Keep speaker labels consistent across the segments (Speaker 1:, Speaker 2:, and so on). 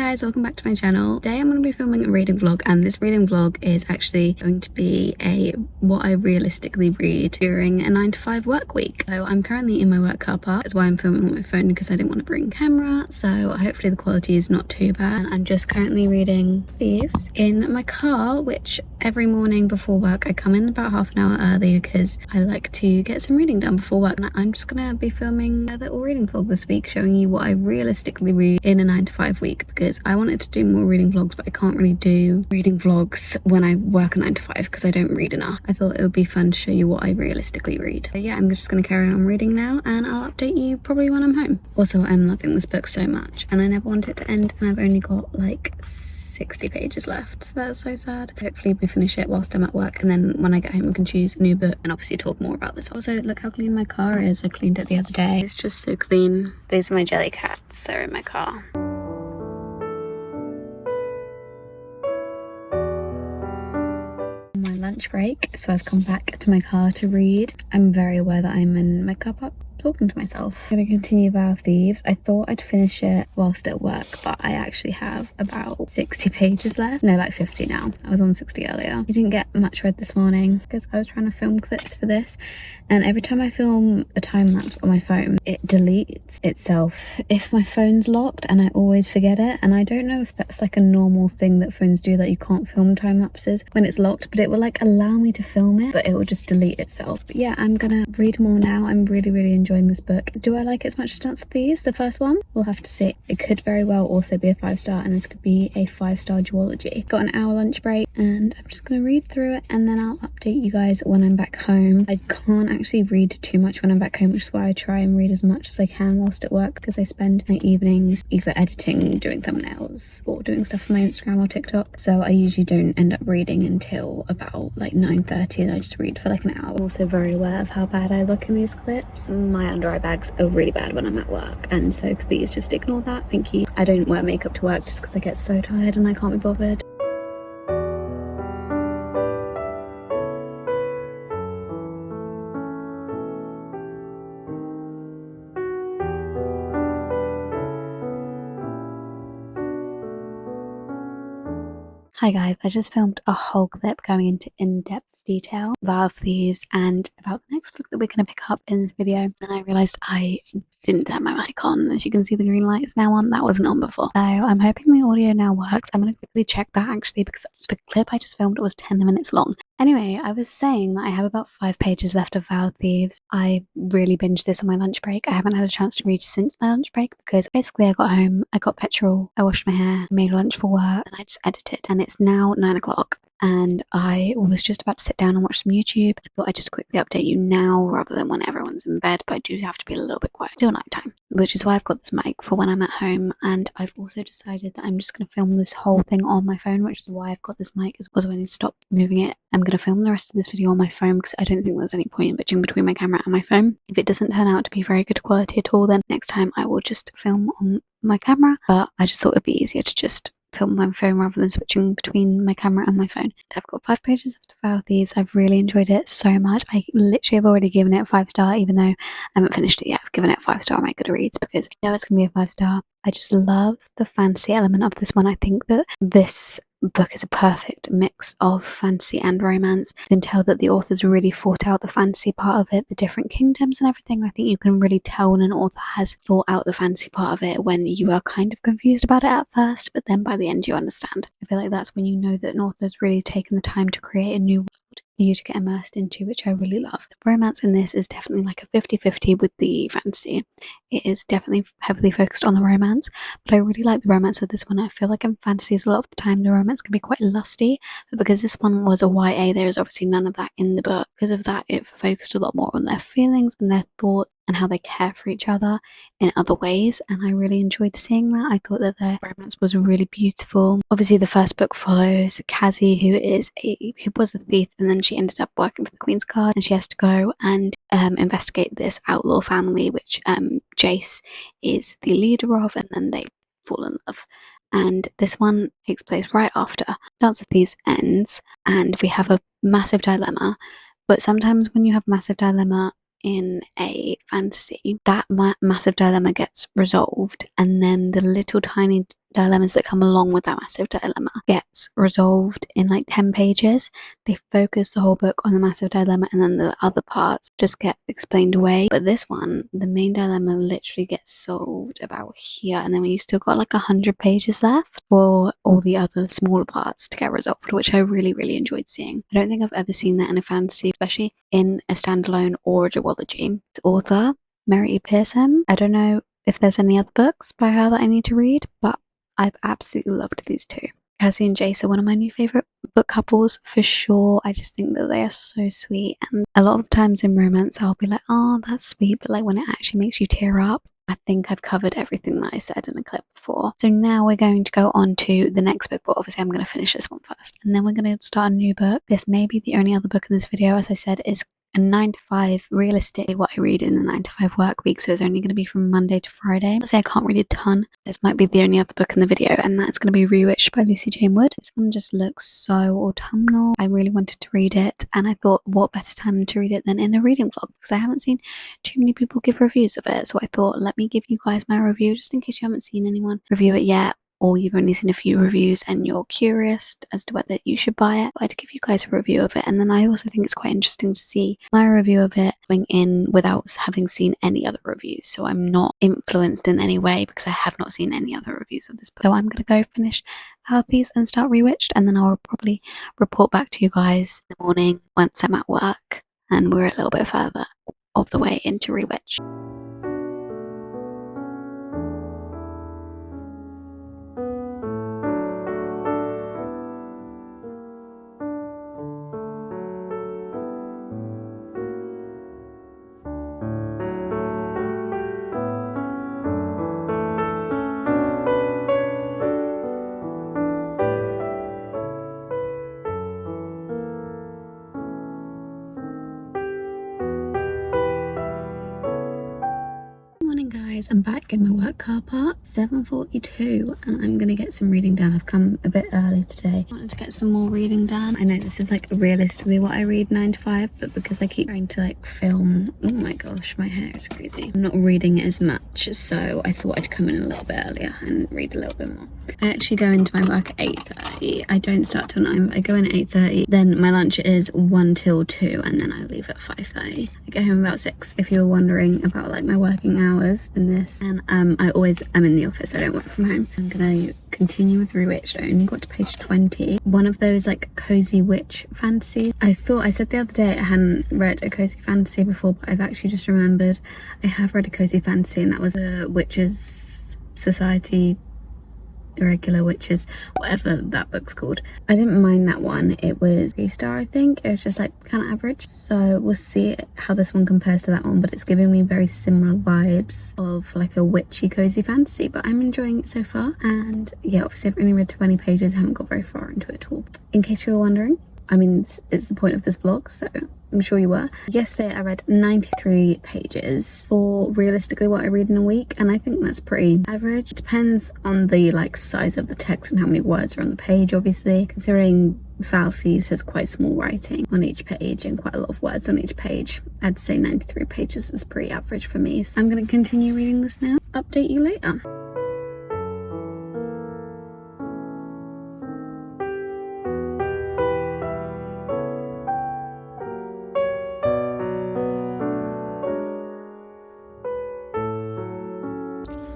Speaker 1: guys, welcome back to my channel. Today I'm going to be filming a reading vlog, and this reading vlog is actually going to be what I realistically read during a 9 to 5 work week. So I'm currently in my work car park. That's why I'm filming on my phone, because I didn't want to bring camera, so hopefully the quality is not too bad. And I'm just currently reading Thieves in my car, which every morning before work I come in about half an hour early because I like to get some reading done before work. And I'm just going to be filming a little reading vlog this week, showing you what I realistically read in a 9 to 5 week, because I wanted to do more reading vlogs, but I can't really do reading vlogs when I work a 9 to 5 because I don't read enough. I thought it would be fun to show you what I realistically read. So yeah, I'm just going to carry on reading now, and I'll update you probably when I'm home. Also, I'm loving this book so much, and I never want it to end, and I've only got like 60 pages left, so that's so sad. Hopefully we finish it whilst I'm at work, and then when I get home we can choose a new book and obviously talk more about this. Also, look how clean my car is. I cleaned it the other day. It's just so clean. These are my jelly cats. They're in my car. My lunch break, so I've come back to my car to read. I'm very aware that I'm in my car park talking to myself. I'm going to continue Vow of Thieves. I thought I'd finish it whilst at work, but I actually have about 60 pages left. No, like 50 now. I was on 60 earlier. I didn't get much read this morning because I was trying to film clips for this, and every time I film a time lapse on my phone, it deletes itself if my phone's locked, and I always forget it. And I don't know if that's like a normal thing that phones do, that you can't film time lapses when it's locked, but it will like allow me to film it, but it will just delete itself. But yeah, I'm gonna read more now. I'm really enjoying this book. Do I like it as much as Dance of Thieves, the first one? We'll have to see. It could very well also be a 5-star, and this could be a 5-star duology. Got an hour lunch break, and I'm just gonna read through it, and then I'll update you guys when I'm back home. I can't actually read too much when I'm back home, which is why I try and read as much as I can whilst at work, because I spend my evenings either editing, doing thumbnails, or doing stuff for my Instagram or TikTok. So I usually don't end up reading until about like 9:30, and I just read for like an hour. I'm also very aware of how bad I look in these clips. My under eye bags are really bad when I'm at work, and so please just ignore that. Thank you. I don't wear makeup to work just because I get so tired and I can't be bothered. Hi guys, I just filmed a whole clip going into in-depth detail about Thieves and about the next book that we're going to pick up in this video. And I realised I didn't turn my mic on. As you can see, the green light is now on. That wasn't on before. So I'm hoping the audio now works. I'm going to quickly check that actually, because the clip I just filmed was 10 minutes long. Anyway, I was saying that I have about 5 pages left of Vow of Thieves. I really binged this on my lunch break. I haven't had a chance to read since my lunch break because basically I got home, I got petrol, I washed my hair, made lunch for work, and I just edited. And it's now 9 o'clock. And I was just about to sit down and watch some YouTube. I thought I'd just quickly update you now rather than when everyone's in bed, but I do have to be a little bit quiet till night time, which is why I've got this mic for when I'm at home. And I've also decided that I'm just going to film this whole thing on my phone, which is why I've got this mic, is because when I stop moving it, I'm going to film the rest of this video on my phone, because I don't think there's any point in switching between my camera and my phone. If it doesn't turn out to be very good quality at all, then next time I will just film on my camera, but I just thought it'd be easier to just film my phone rather than switching between my camera and my phone. I've got 5 pages of Vow of Thieves. I've really enjoyed it so much. I literally have already given it a 5-star, even though I haven't finished it yet. I've given it a 5-star on my Goodreads because I know it's going to be a 5-star. I just love the fantasy element of this one. I think that this book is a perfect mix of fantasy and romance. You can tell that the authors really thought out the fantasy part of it, the different kingdoms and everything. I think you can really tell when an author has thought out the fantasy part of it, when you are kind of confused about it at first, but then by the end you understand. I feel like that's when you know that an author's really taken the time to create a new world for you to get immersed into, which I really love. The romance in this is definitely like a 50-50 with the fantasy. It is definitely heavily focused on the romance, but I really like the romance of this one. I feel like in fantasies a lot of the time the romance can be quite lusty, but because this one was a YA, there is obviously none of that in the book. Because of that, it focused a lot more on their feelings and their thoughts and how they care for each other in other ways, and I really enjoyed seeing that. I thought that their romance was really beautiful. Obviously the first book follows Cassie, who was a thief, and then she ended up working for the Queen's Guard, and she has to go and investigate this outlaw family, which Jace is the leader of, and then they fall in love. And this one takes place right after Dance of Thieves ends, and we have a massive dilemma. But sometimes when you have massive dilemma in a fantasy, that massive dilemma gets resolved, and then the little tiny dilemmas that come along with that massive dilemma gets resolved in like 10 pages. They focus the whole book on the massive dilemma, and then the other parts just get explained away. But this one, the main dilemma literally gets solved about here, and then we still got like 100 pages left for all the other smaller parts to get resolved, which I really enjoyed seeing. I don't think I've ever seen that in a fantasy, especially in a standalone or a duology. The author, Mary E. Pearson. I don't know if there's any other books by her that I need to read, but I've absolutely loved these two. Cassie and Jace are one of my new favourite book couples for sure. I just think that they are so sweet, and a lot of the times in romance I'll be like, oh, that's sweet, but like when it actually makes you tear up, I think I've covered everything that I said in the clip before. So now we're going to go on to the next book, but obviously I'm going to finish this one first, and then we're going to start a new book. This may be the only other book in this video, as I said, is a 9 to 5, realistically what I read in a 9 to 5 work week, so it's only going to be from Monday to Friday. I can't read a ton. This might be the only other book in the video, and that's going to be Rewitched by Lucy Jane Wood. This one just looks so autumnal. I really wanted to read it, and I thought what better time to read it than in a reading vlog, because I haven't seen too many people give reviews of it. So I thought, let me give you guys my review, just in case you haven't seen anyone review it yet, or you've only seen a few reviews and you're curious as to whether you should buy it. I'd give you guys a review of it, and then I also think it's quite interesting to see my review of it coming in without having seen any other reviews, so I'm not influenced in any way because I have not seen any other reviews of this book. So I'm going to go finish House of Thieves and start Rewitched, and then I'll probably report back to you guys in the morning once I'm at work and we're a little bit further of the way into Rewitched. I'm back in my work car park, 7:42, and I'm gonna get some reading done. I've come a bit early today. I wanted to get some more reading done. I know this is like realistically what I read 9 to 5, but because I keep trying to like film, oh my gosh, my hair is crazy, I'm not reading as much, so I thought I'd come in a little bit earlier and read a little bit more. I actually go into my work at 8:30. I don't start till 9, but I go in at 8:30. Then my lunch is 1 till 2, and then I leave at 5:30. I get home about 6, if you're wondering about like my working hours in this. And I always am in the office, I don't work from home. I'm gonna continue with Rewitched. I only got to page 20. One of those like cozy witch fantasies. I said the other day I hadn't read a cozy fantasy before, but I've actually just remembered I have read a cozy fantasy, and that was a witches society, irregular witches, whatever that book's called. I didn't mind that one. It was 3-star, I think. It was just like kind of average, so we'll see how this one compares to that one, but it's giving me very similar vibes of like a witchy cozy fantasy, but I'm enjoying it so far. And yeah, obviously I've only read 20 pages. I haven't got very far into it at all, in case you were wondering. I mean, this is the point of this vlog, so I'm sure you were. Yesterday I read 93 pages for realistically what I read in a week, and I think that's pretty average. It depends on the like size of the text and how many words are on the page, obviously, considering House of Thieves has quite small writing on each page and quite a lot of words on each page. I'd say 93 pages is pretty average for me, so I'm going to continue reading this now. Update you later.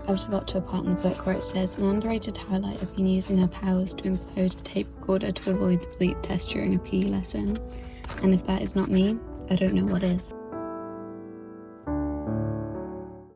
Speaker 1: I've just got to a part in the book where it says, an underrated highlight of been using her powers to implode a tape recorder to avoid the bleep test during a PE lesson. And if that is not me, I don't know what is.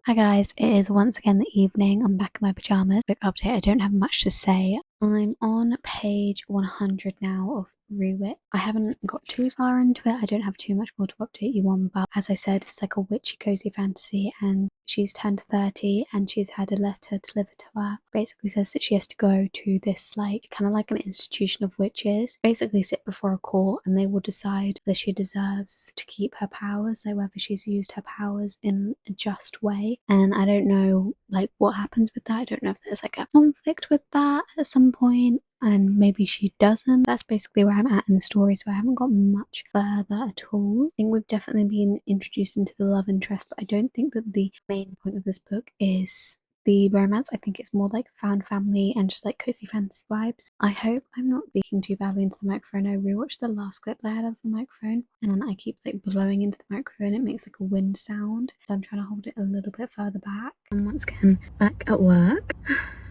Speaker 1: Hi guys, it is once again the evening. I'm back in my pyjamas. Quick update, I don't have much to say. I'm on page 100 now of Rewit. I haven't got too far into it. I don't have too much more to update you on, but as I said, it's like a witchy cozy fantasy, and she's turned 30 and she's had a letter delivered to her. Basically says that she has to go to this like kind of like an institution of witches, basically sit before a court, and they will decide that she deserves to keep her powers, like whether she's used her powers in a just way. And I don't know like what happens with that. I don't know if there's like a conflict with that at some point, and maybe she doesn't. That's basically where I'm at in the story, so I haven't got much further at all. I think we've definitely been introduced into the love interest, but I don't think that the main point of this book is the romance. I think it's more like found family and just like cozy fantasy vibes. I hope I'm not speaking too badly into the microphone. I rewatched the last clip that I had of the microphone and I keep like blowing into the microphone. It makes like a wind sound. So I'm trying to hold it a little bit further back. And once again, back at work.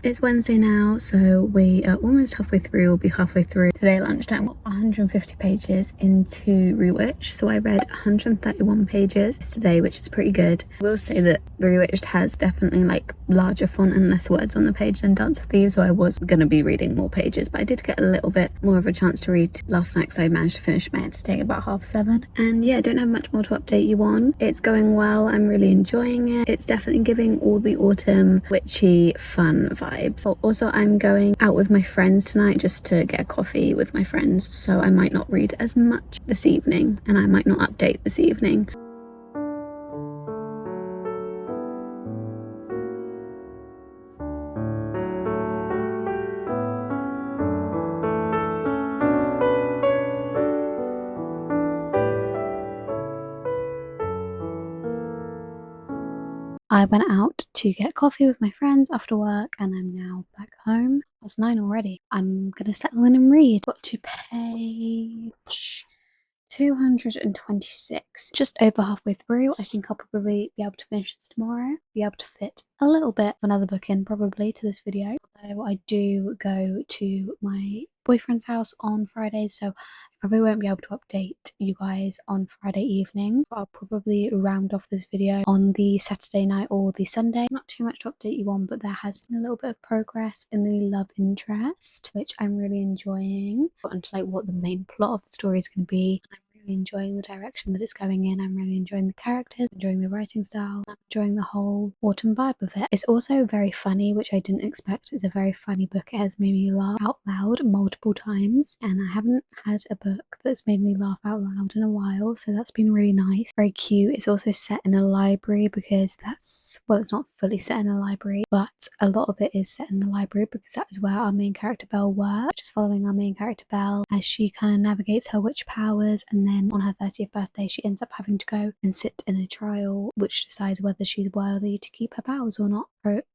Speaker 1: It's Wednesday now, so we are almost halfway through. We'll be halfway through today at lunchtime. 150 pages into Rewitched, so I read 131 pages today, which is pretty good. I will say that Rewitched has definitely like larger font and less words on the page than Dance of Thieves, so I was going to be reading more pages, but I did get a little bit more of a chance to read last night because I managed to finish my head staying about 7:30. And yeah, I don't have much more to update you on. It's going well. I'm really enjoying it. It's definitely giving all the autumn witchy fun vibes. Also, I'm going out with my friends tonight just to get a coffee with my friends, so I might not read as much this evening and I might not update this evening. I went out to get coffee with my friends after work and I'm now back home. It's 9 already. I'm gonna settle in and read. Got to page 226. Just over halfway through. I think I'll probably be able to finish this tomorrow. Be able to fit a little bit of another book in probably to this video. Although I do go to my boyfriend's house on Fridays, so I probably won't be able to update you guys on Friday evening. I'll probably round off this video on the Saturday night or the Sunday. Not too much to update you on, but there has been a little bit of progress in the love interest, which I'm really enjoying. Got into like what the main plot of the story is going to be. I'm really enjoying the direction that it's going in. I'm really enjoying the characters, enjoying the writing style, I'm enjoying the whole autumn vibe of it. It's also very funny, which I didn't expect. It's a very funny book. It has made me laugh out loud multiple times, and I haven't had a book that's made me laugh out loud in a while, so that's been really nice. Very cute. It's also set in a library because that's, well, it's not fully set in a library, but a lot of it is set in the library because that is where our main character Belle works. Just following our main character Belle as she kind of navigates her witch powers, and then on her 30th birthday she ends up having to go and sit in a trial which decides whether she's worthy to keep her powers or not.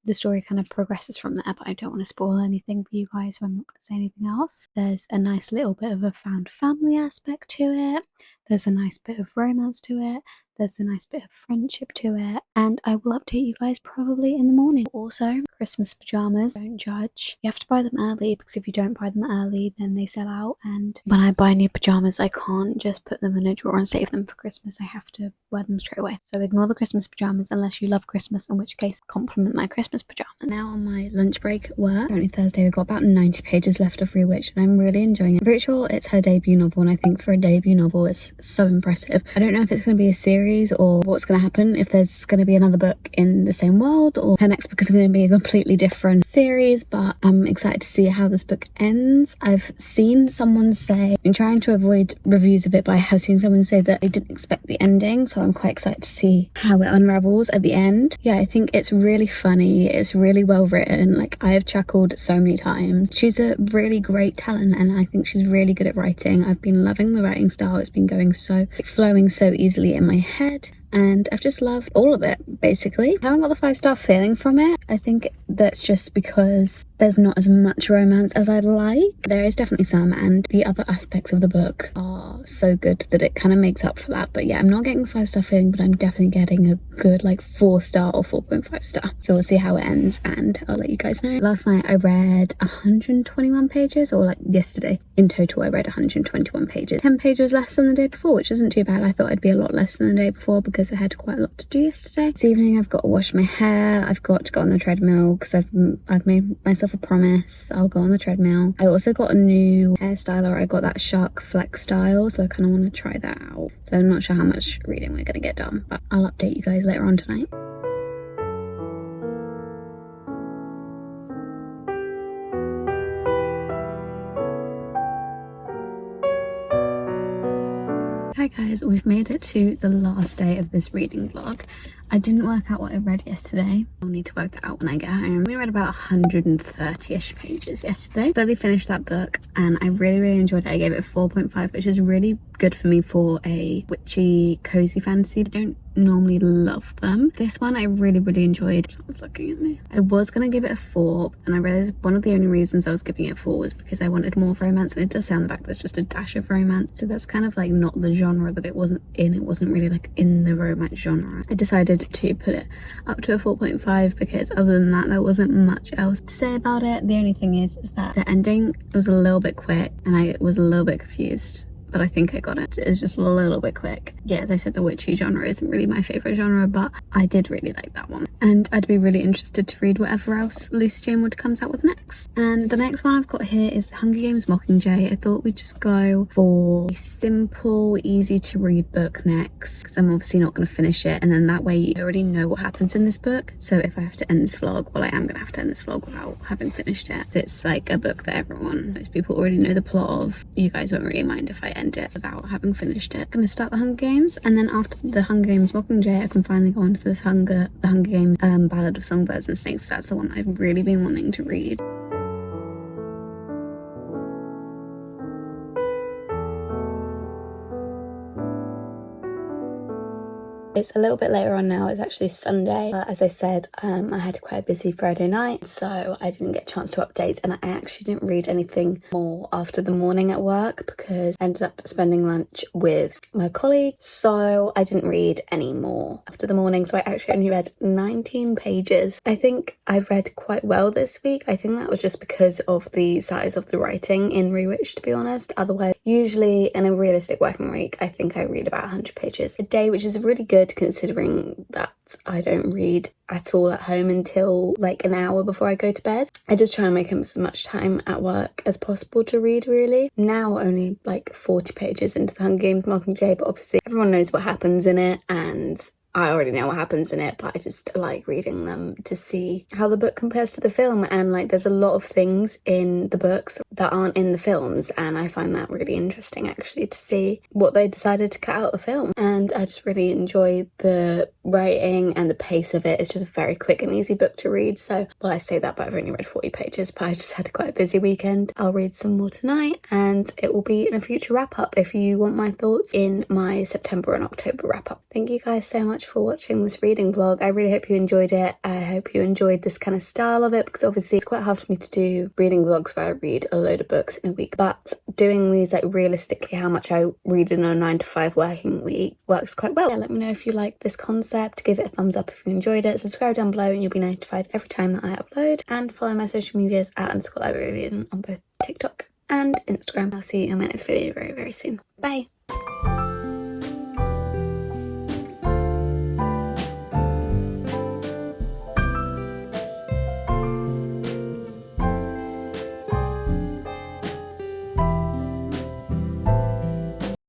Speaker 1: The story kind of progresses from there, but I don't want to spoil anything for you guys, so I'm not going to say anything else. There's a nice little bit of a found family aspect to it. There's a nice bit of romance to it. There's a nice bit of friendship to it, and I will update you guys probably in the morning. Also, Christmas pajamas, don't judge. You have to buy them early because if you don't buy them early then they sell out, and when I buy new pajamas I can't just put them in a drawer and save them for Christmas. I have to wear them straight away. So ignore the Christmas pajamas unless you love Christmas, in which case compliment my Christmas pajamas. Now on my lunch break at work, currently Thursday, we've got about 90 pages left of Rewitched and I'm really enjoying it. I'm pretty sure it's her debut novel, and I think for a debut novel it's so impressive. I don't know if it's going to be a series or what's going to happen, if there's going to be another book in the same world or her next book is going to be a completely different series, but I'm excited to see how this book ends. I've seen someone say, I'm trying to avoid reviews of it, but I have seen someone say that they didn't expect the ending, so I'm quite excited to see how it unravels at the end. Yeah, I think it's really funny, it's really well written, like I have chuckled so many times. She's a really great talent and I think she's really good at writing. I've been loving the writing style. It's been going so, flowing so easily in my head, and I've just loved all of it basically. I haven't got the 5-star feeling from it. I think that's just because there's not as much romance as I'd like. There is definitely some, and the other aspects of the book are so good that it kind of makes up for that. But yeah, I'm not getting a 5-star feeling, but I'm definitely getting a good like 4-star or 4.5 star. So we'll see how it ends and I'll let you guys know. Last night I read 121 pages, or like yesterday in total I read 121 pages. 10 pages less than the day before, which isn't too bad. I thought I'd be a lot less than the day before because I had quite a lot to do yesterday. This evening I've got to wash my hair. I've got to go on the treadmill because I've made myself a promise. I'll go on the treadmill. I also got a new hairstyler. I got that shark flex style, so I kind of want to try that out. So I'm not sure how much reading we're going to get done, but I'll update you guys later on tonight. Hi guys, we've made it to the last day of this reading vlog. I didn't work out what I read yesterday. I'll need to work that out when I get home. We read about 130-ish pages yesterday. Fully finished that book and I really enjoyed it. I gave it a 4.5, which is really good for me for a witchy, cozy fantasy. I don't normally love them. This one I really enjoyed. Someone's looking at me. I was gonna give it a 4, and I realized one of the only reasons I was giving it a 4 was because I wanted more romance, and it does say on the back there's just a dash of romance, so that's kind of like not the genre that it wasn't in. It wasn't really like in the romance genre. I decided to put it up to a 4.5 because other than that there wasn't much else to say about it. The only thing is that the ending was a little bit quick and I was a little bit confused, but I think I got it. It was just a little bit quick. Yeah, as I said, the witchy genre isn't really my favourite genre, but I did really like that one. And I'd be really interested to read whatever else Lucy Jane Wood comes out with next. And the next one I've got here is The Hunger Games Mockingjay. I thought we'd just go for a simple, easy to read book next, because I'm obviously not going to finish it, and then that way you already know what happens in this book. So if I have to end this vlog, well, I am going to have to end this vlog without having finished it. It's like a book that most people already know the plot of. You guys won't really mind if I end it without having finished it. I'm going to start The Hunger Games, and then after The Hunger Games Mockingjay I can finally go on to The Hunger Games Ballad of Songbirds and Snakes. That's the one I've really been wanting to read. It's a little bit later on now. It's actually Sunday. As I said, I had quite a busy Friday night, so I didn't get a chance to update, and I actually didn't read anything more after the morning at work because I ended up spending lunch with my colleague, so I didn't read any more after the morning. So I actually only read 19 pages. I think I've read quite well this week. I think that was just because of the size of the writing in Rewitch, to be honest. Otherwise, usually in a realistic working week, I think I read about 100 pages a day, which is really good considering that I don't read at all at home until like an hour before I go to bed. I just try and make as much time at work as possible to read, really. Now only like 40 pages into The Hunger Games Mockingjay, but obviously everyone knows what happens in it and I already know what happens in it, but I just like reading them to see how the book compares to the film. And like there's a lot of things in the books that aren't in the films, and I find that really interesting actually to see what they decided to cut out of the film. And I just really enjoy the writing and the pace of it. It's just a very quick and easy book to read. So, well, I say that, but I've only read 40 pages, but I just had quite a busy weekend. I'll read some more tonight and it will be in a future wrap up if you want my thoughts in my September and October wrap up. Thank you guys so much for watching this reading vlog. I really hope you enjoyed it. I hope you enjoyed this kind of style of it, because obviously it's quite hard for me to do reading vlogs where I read a load of books in a week, but doing these like realistically how much I read in a 9 to 5 working week works quite well. Yeah, let me know if you like this concept, give it a thumbs up if you enjoyed it, subscribe down below and you'll be notified every time that I upload, and follow my social medias at _libraryofeden on both TikTok and Instagram. I'll see you in my next video very soon. Bye!